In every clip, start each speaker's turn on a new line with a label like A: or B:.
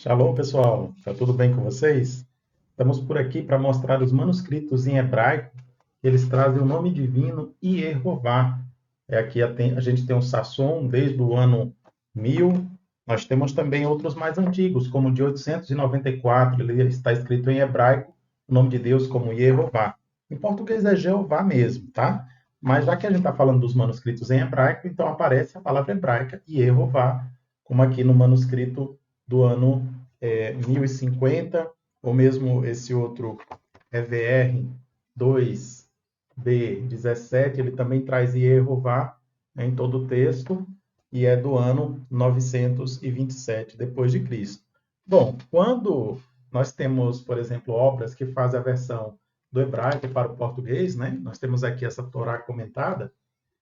A: Shalom, pessoal. Tá tudo bem com vocês? Estamos por aqui para mostrar os manuscritos em hebraico. Eles trazem o nome divino Yehová. Aqui a gente tem o Sasson desde o ano 1000. Nós temos também outros mais antigos, como o de 894. Ele está escrito em hebraico, o nome de Deus como Yehová. Em português é Jeová mesmo, tá? Mas já que a gente está falando dos manuscritos em hebraico, então aparece a palavra hebraica Yehová, como aqui no manuscrito do ano 1050, ou mesmo esse outro EVR 2B17, ele também traz Yehová, né, em todo o texto, e é do ano 927 depois de Cristo. Bom, quando nós temos, por exemplo, obras que fazem a versão do hebraico para o português, né? Nós temos aqui essa Torá comentada,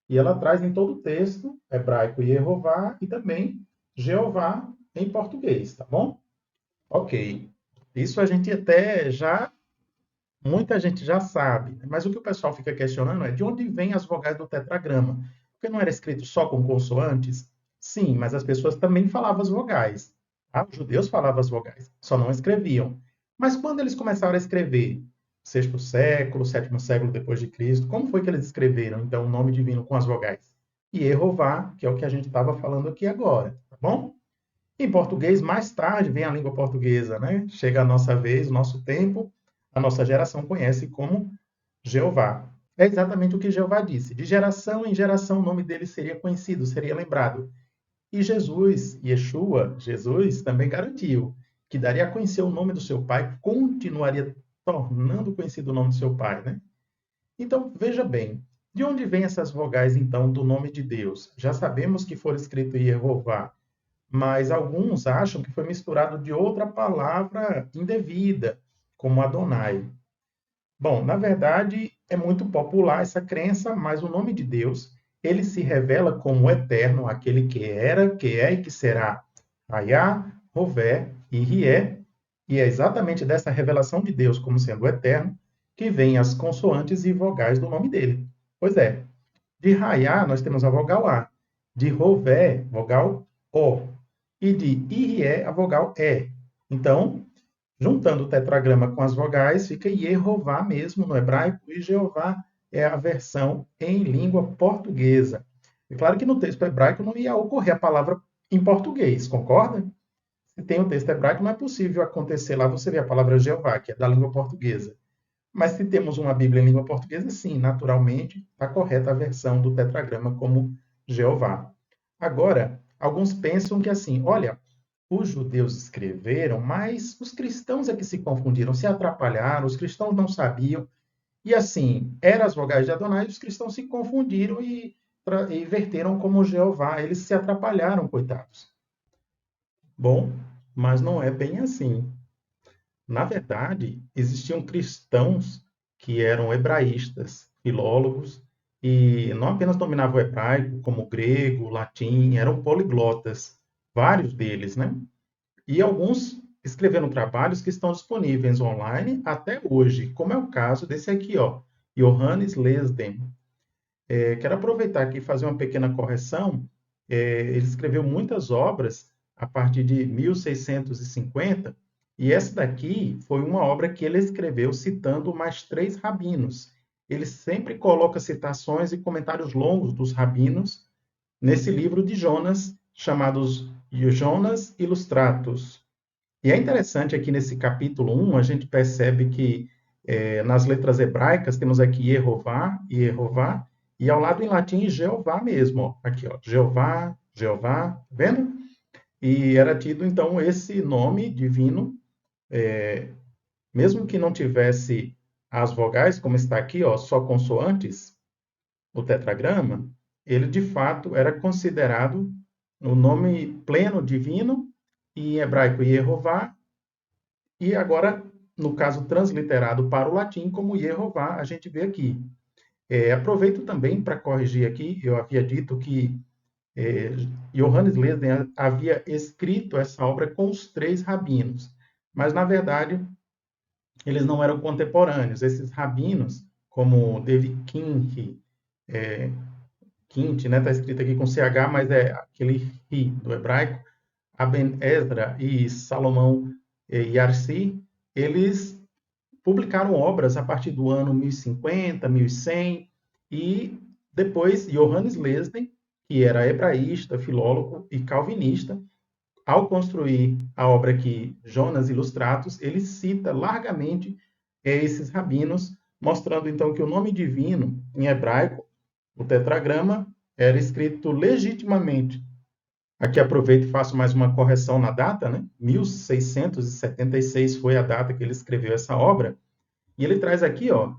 A: e ela traz em todo o texto hebraico Yehová e também Jeová em português, tá bom? Ok. Isso a gente até já, muita gente já sabe, né? Mas o que o pessoal fica questionando é de onde vêm as vogais do tetragrama? Porque não era escrito só com consoantes? Sim, mas as pessoas também falavam as vogais. Ah, os judeus falavam as vogais, só não escreviam. Mas quando eles começaram a escrever? Sexto século, sétimo século depois de Cristo, como foi que eles escreveram, então, o nome divino com as vogais? Yehová, que é o que a gente estava falando aqui agora, tá bom? Em português, mais tarde vem a língua portuguesa, né? Chega a nossa vez, o nosso tempo, a nossa geração conhece como Jeová. É exatamente o que Jeová disse. De geração em geração o nome dele seria conhecido, seria lembrado. E Jesus, Yeshua, Jesus, também garantiu que daria a conhecer o nome do seu Pai, continuaria tornando conhecido o nome do seu Pai, né? Então, veja bem, de onde vêm essas vogais, então, do nome de Deus? Já sabemos que foram escrito Yehová, mas alguns acham que foi misturado de outra palavra indevida, como Adonai. Bom, na verdade, é muito popular essa crença, mas o nome de Deus, ele se revela como o eterno, aquele que era, que é e que será. Hayá, Rové e Rié, e é exatamente dessa revelação de Deus como sendo o eterno que vem as consoantes e vogais do nome dele. Pois é, de Hayá nós temos a vogal A, de Rové, vogal O, e de Irié, a vogal E. Então, juntando o tetragrama com as vogais, fica Yehová mesmo no hebraico, e Jeová é a versão em língua portuguesa. É claro que no texto hebraico não ia ocorrer a palavra em português, concorda? Se tem o texto hebraico, não é possível acontecer lá você ver a palavra Jeová, que é da língua portuguesa. Mas se temos uma Bíblia em língua portuguesa, sim, naturalmente está correta a versão do tetragrama como Jeová. Agora, alguns pensam que assim, olha, os judeus escreveram, mas os cristãos é que se confundiram, se atrapalharam, os cristãos não sabiam. E assim, eram as vogais de Adonai, os cristãos se confundiram e verteram como Jeová. Eles se atrapalharam, coitados. Bom, mas não é bem assim. Na verdade, existiam cristãos que eram hebraístas, filólogos, e não apenas dominavam o hebraico, como o grego, o latim, eram poliglotas, vários deles, né? E alguns escreveram trabalhos que estão disponíveis online até hoje, como é o caso desse aqui, ó, Johannes Lesden. Quero aproveitar aqui e fazer uma pequena correção. Ele escreveu muitas obras a partir de 1650, e essa daqui foi uma obra que ele escreveu citando mais três rabinos. Ele sempre coloca citações e comentários longos dos rabinos nesse livro de Jonas, chamados Jonas Ilustratus. E é interessante aqui nesse capítulo 1, a gente percebe que nas letras hebraicas temos aqui Yehová, Yehová, e ao lado em latim Jeová mesmo, ó. Aqui, ó, Jeová, Jeová, tá vendo? E era tido então esse nome divino, mesmo que não tivesse as vogais, como está aqui, ó, só consoantes, o tetragrama, ele de fato era considerado o nome pleno divino, e em hebraico Yehová, e agora, no caso transliterado para o latim, como Yehová, a gente vê aqui. Aproveito também para corrigir aqui, eu havia dito que é, Johannes Lesden havia escrito essa obra com os três rabinos, mas na verdade eles não eram contemporâneos. Esses rabinos, como David King, Quint, né, está escrito aqui com CH, mas é aquele ri do hebraico. Aben Ezra e Salomão Yarsi, eles publicaram obras a partir do ano 1050, 1100, e depois Johannes Lesden, que era hebraísta, filólogo e calvinista, ao construir a obra aqui, Jonas Ilustratus, ele cita largamente esses rabinos, mostrando então que o nome divino, em hebraico, o tetragrama, era escrito legitimamente. Aqui aproveito e faço mais uma correção na data, né? 1676 foi a data que ele escreveu essa obra. E ele traz aqui, ó,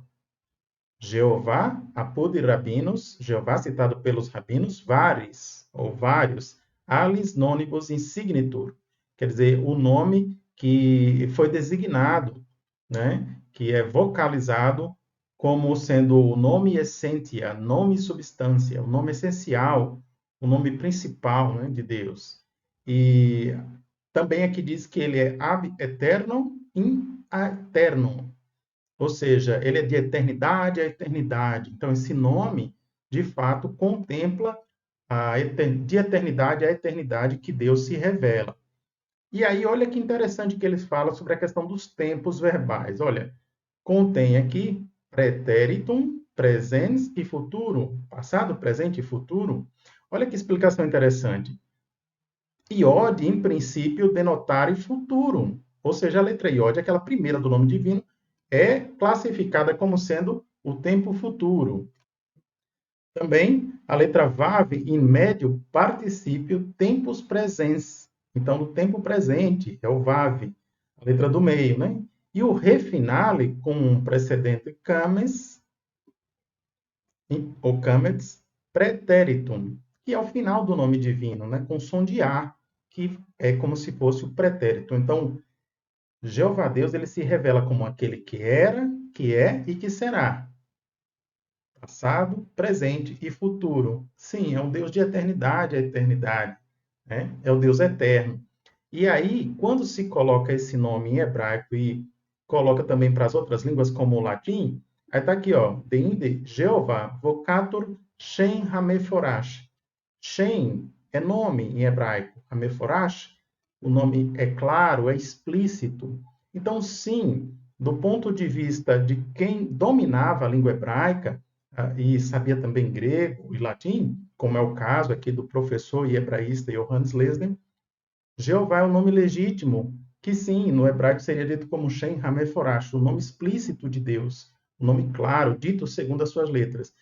A: Jeová, apud rabinos, Jeová citado pelos rabinos, varis, ou vários, alis nonibus insignitur, quer dizer, o nome que foi designado, né, que é vocalizado como sendo o nome essentia, nome substância, o nome essencial, o nome principal, né, de Deus. E também aqui diz que ele é ab eterno in aeternum, ou seja, ele é de eternidade a eternidade. Então, esse nome, de fato, contempla de eternidade a eternidade que Deus se revela. E aí, olha que interessante que eles falam sobre a questão dos tempos verbais. Olha, contém aqui pretéritum, presens e futuro, passado, presente e futuro. Olha que explicação interessante. Iode, em princípio, denotare futuro. Ou seja, a letra iode, aquela primeira do nome divino, é classificada como sendo o tempo futuro. Também a letra vav, em médio particípio tempus presens. Então, no tempo presente, é o vav, a letra do meio, né? E o refinale, com um precedente cames, ou camets, pretéritum, que é o final do nome divino, né? Com som de A, que é como se fosse o pretérito. Então, Jeová Deus, ele se revela como aquele que era, que é e que será. Passado, presente e futuro. Sim, é um Deus de eternidade a eternidade. Né? É o Deus eterno. E aí, quando se coloca esse nome em hebraico e coloca também para as outras línguas, como o latim, aí está aqui, ó, Deinde Jeová vocator Shem Hameforash. Shem é nome em hebraico. Hameforash, o nome é claro, é explícito. Então, sim, do ponto de vista de quem dominava a língua hebraica, e sabia também grego e latim, como é o caso aqui do professor e hebraísta Johannes Lesden, Jeová é o nome legítimo, que sim, no hebraico seria dito como Shem Hameforash, o nome explícito de Deus, o nome claro, dito segundo as suas letras.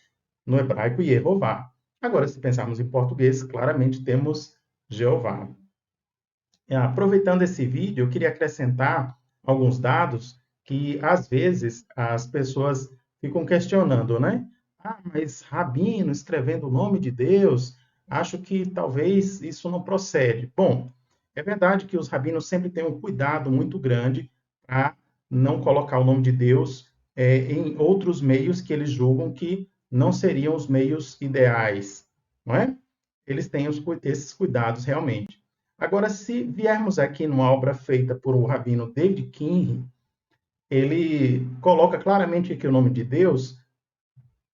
A: No hebraico, Yehová. Agora, se pensarmos em português, claramente temos Jeová. Aproveitando esse vídeo, eu queria acrescentar alguns dados que, às vezes, as pessoas ficam questionando, né? Ah, mas Rabino escrevendo o nome de Deus, acho que talvez isso não procede. Bom, é verdade que os rabinos sempre têm um cuidado muito grande para não colocar o nome de Deus em outros meios que eles julgam que não seriam os meios ideais, não é? Eles têm esses cuidados realmente. Agora, se viermos aqui numa obra feita por o rabino David Kinhey, ele coloca claramente aqui o nome de Deus,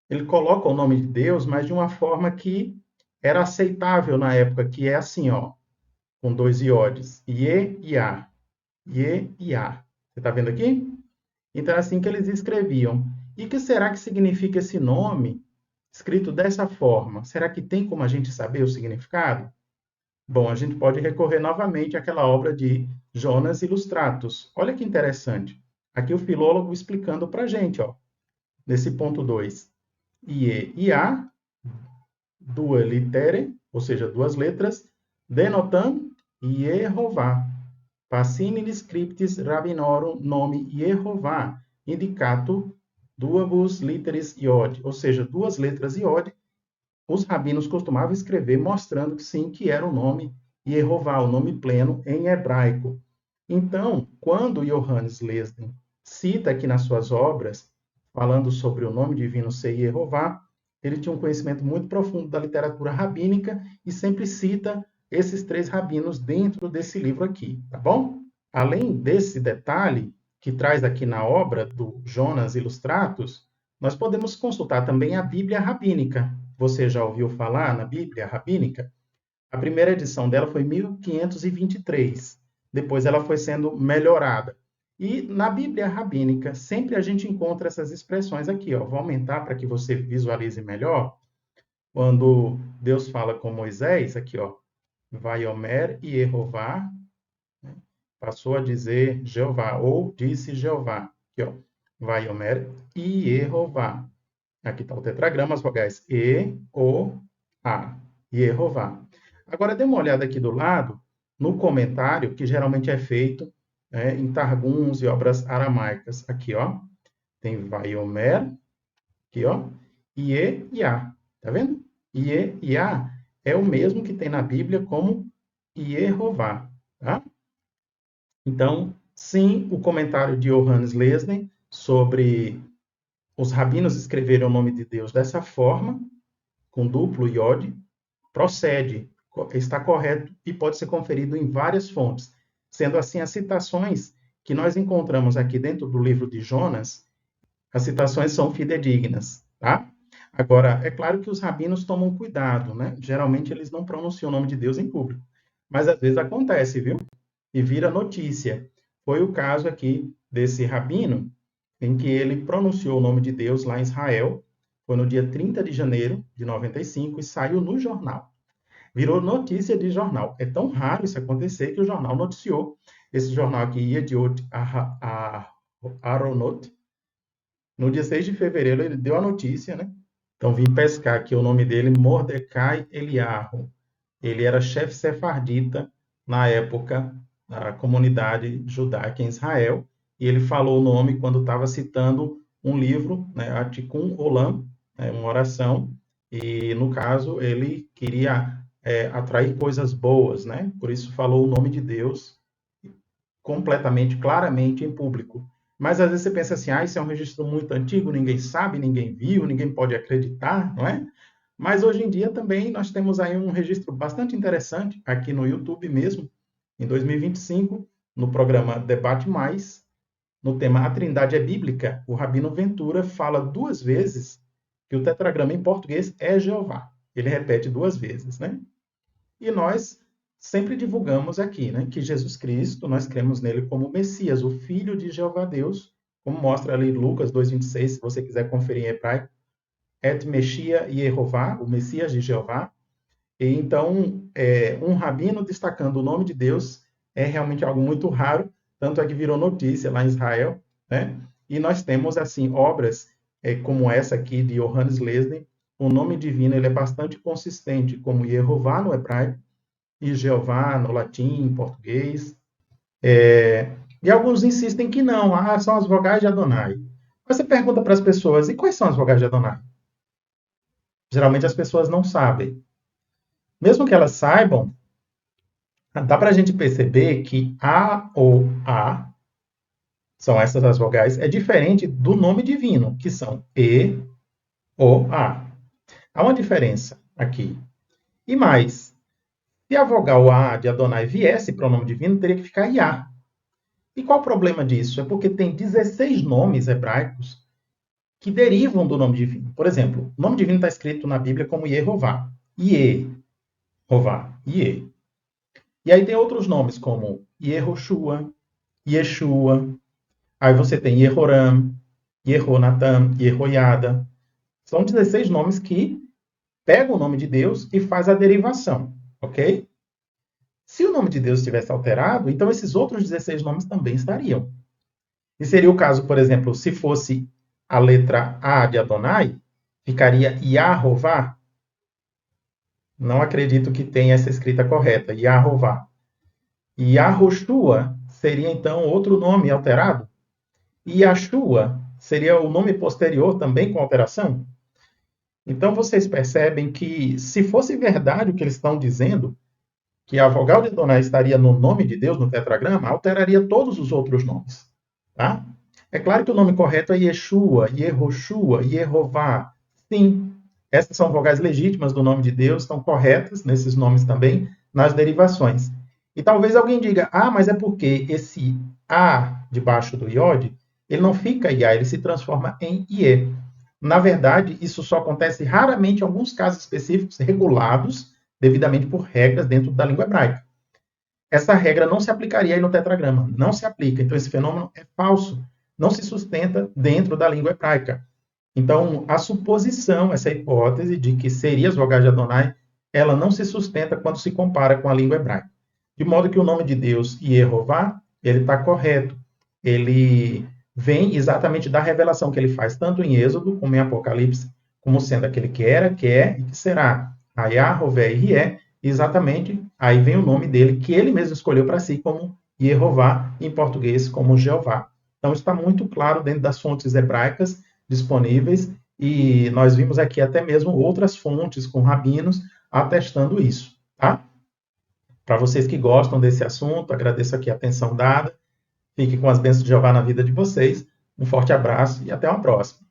A: ele coloca o nome de Deus, mas de uma forma que era aceitável na época, que é assim, ó, com dois iodes, Ye e A. Ye e A. Você está vendo aqui? Então, é assim que eles escreviam. E o que será que significa esse nome escrito dessa forma? Será que tem como a gente saber o significado? Bom, a gente pode recorrer novamente àquela obra de Jonas Ilustratus. Olha que interessante. Aqui o filólogo explicando para a gente, ó, nesse ponto 2. Ie e A, due litere, ou seja, duas letras, denotam Yehová. Passini scriptis rabinorum nome Yehová, indicato duabus literis iod, ou seja, duas letras iod, os rabinos costumavam escrever mostrando que sim, que era o nome Yehová, o nome pleno em hebraico. Então, quando Johannes Lesden cita aqui nas suas obras, falando sobre o nome divino ser Yehová, ele tinha um conhecimento muito profundo da literatura rabínica e sempre cita esses três rabinos dentro desse livro aqui, tá bom? Além desse detalhe que traz aqui na obra do Jonas Ilustratus, nós podemos consultar também a Bíblia Rabínica. Você já ouviu falar na Bíblia Rabínica? A primeira edição dela foi 1523. Depois ela foi sendo melhorada. E na Bíblia Rabínica, sempre a gente encontra essas expressões aqui, ó. Vou aumentar para que você visualize melhor. Quando Deus fala com Moisés, aqui, ó, Vaiomer e Jeová, passou a dizer Jeová, ou disse Jeová, aqui, ó, Vaiomer e Jeová. Aqui está o tetragrama, as vogais E, O, A, Jeová. Agora, dê uma olhada aqui do lado, no comentário, que geralmente é feito em Targums e obras aramaicas. Aqui, ó, tem Vaiomer, aqui, ó, Ie e A. Tá vendo? Ie e A é o mesmo que tem na Bíblia como Jeová, tá? Então, sim, o comentário de Johannes Lesner sobre os rabinos escreverem o nome de Deus dessa forma, com duplo iode, procede, está correto e pode ser conferido em várias fontes. Sendo assim, as citações que nós encontramos aqui dentro do livro de Jonas, as citações são fidedignas, tá? Agora, é claro que os rabinos tomam cuidado, né? Geralmente eles não pronunciam o nome de Deus em público, mas às vezes acontece, viu? E vira notícia. Foi o caso aqui desse rabino, em que ele pronunciou o nome de Deus lá em Israel, foi no dia 30 de janeiro de 95 e saiu no jornal. Virou notícia de jornal. É tão raro isso acontecer que o jornal noticiou. Esse jornal aqui, Yediot Aharonot, no dia 6 de fevereiro, ele deu a notícia, né? Então, vim pescar aqui o nome dele, Mordecai Eliyahu. Ele era chefe sefardita na época da comunidade judaica em Israel, e ele falou o nome quando estava citando um livro, né, a Tikkun Olam, uma oração, e no caso ele queria atrair coisas boas, né? Por isso falou o nome de Deus completamente, claramente em público. Mas às vezes você pensa assim, isso é um registro muito antigo, ninguém sabe, ninguém viu, ninguém pode acreditar, não é? Mas hoje em dia também nós temos aí um registro bastante interessante aqui no YouTube mesmo, em 2025, no programa Debate Mais, no tema A Trindade é Bíblica, o Rabino Ventura fala 2 vezes que o tetragrama em português é Jeová. Ele repete 2 vezes, né? E nós sempre divulgamos aqui, né, que Jesus Cristo, nós cremos nele como Messias, o Filho de Jeová Deus, como mostra ali Lucas 2,26, se você quiser conferir em hebraico, Et Meshia Yehová, o Messias de Jeová. E então, um rabino destacando o nome de Deus é realmente algo muito raro, tanto é que virou notícia lá em Israel, né? E nós temos, assim, obras como essa aqui de Johannes Leslie, o nome divino ele é bastante consistente, como Yehová no hebraico, e Jeová no latim, em português. E alguns insistem que não, são as vogais de Adonai. Mas você pergunta para as pessoas, e quais são as vogais de Adonai? Geralmente as pessoas não sabem. Mesmo que elas saibam, dá para a gente perceber que A ou A, são essas as vogais, é diferente do nome divino, que são E ou A. Há uma diferença aqui. E mais, se a vogal A de Adonai viesse para o nome divino, teria que ficar Iá. E qual o problema disso? É porque tem 16 nomes hebraicos que derivam do nome divino. Por exemplo, o nome divino está escrito na Bíblia como Yehová. Yehová. Ie. E aí tem outros nomes como Yehoshua, Yeshua. Aí você tem Yehoram, Yehonatan, Yehoiada. São 16 nomes que pegam o nome de Deus e faz a derivação, ok? Se o nome de Deus estivesse alterado, então esses outros 16 nomes também estariam. E seria o caso, por exemplo, se fosse a letra A de Adonai, ficaria Yahová. Não acredito que tenha essa escrita correta, Yahová. Yahoshua seria, então, outro nome alterado. E Yashua seria o nome posterior também com alteração. Então, vocês percebem que, se fosse verdade o que eles estão dizendo, que a vogal de Adonai estaria no nome de Deus, no tetragrama, alteraria todos os outros nomes. Tá? É claro que o nome correto é Yeshua, Yehoshua, Yehová. Sim, essas são vogais legítimas do nome de Deus, estão corretas nesses nomes também, nas derivações. E talvez alguém diga, mas é porque esse A debaixo do iode, ele não fica Iá, ele se transforma em Iê. Na verdade, isso só acontece raramente em alguns casos específicos regulados devidamente por regras dentro da língua hebraica. Essa regra não se aplicaria aí no tetragrama, não se aplica. Então, esse fenômeno é falso, não se sustenta dentro da língua hebraica. Então, a suposição, essa hipótese de que seria as vogais de Adonai, ela não se sustenta quando se compara com a língua hebraica. De modo que o nome de Deus, Yehová, ele está correto. Ele vem exatamente da revelação que ele faz, tanto em Êxodo como em Apocalipse, como sendo aquele que era, que é e que será. Hayah, Hové e Rié, exatamente, aí vem o nome dele, que ele mesmo escolheu para si como Yehová, em português como Jeová. Então, está muito claro dentro das fontes hebraicas disponíveis, e nós vimos aqui até mesmo outras fontes com rabinos atestando isso, tá? Para vocês que gostam desse assunto, agradeço aqui a atenção dada. Fique com as bênçãos de Jeová na vida de vocês. Um forte abraço e até uma próxima.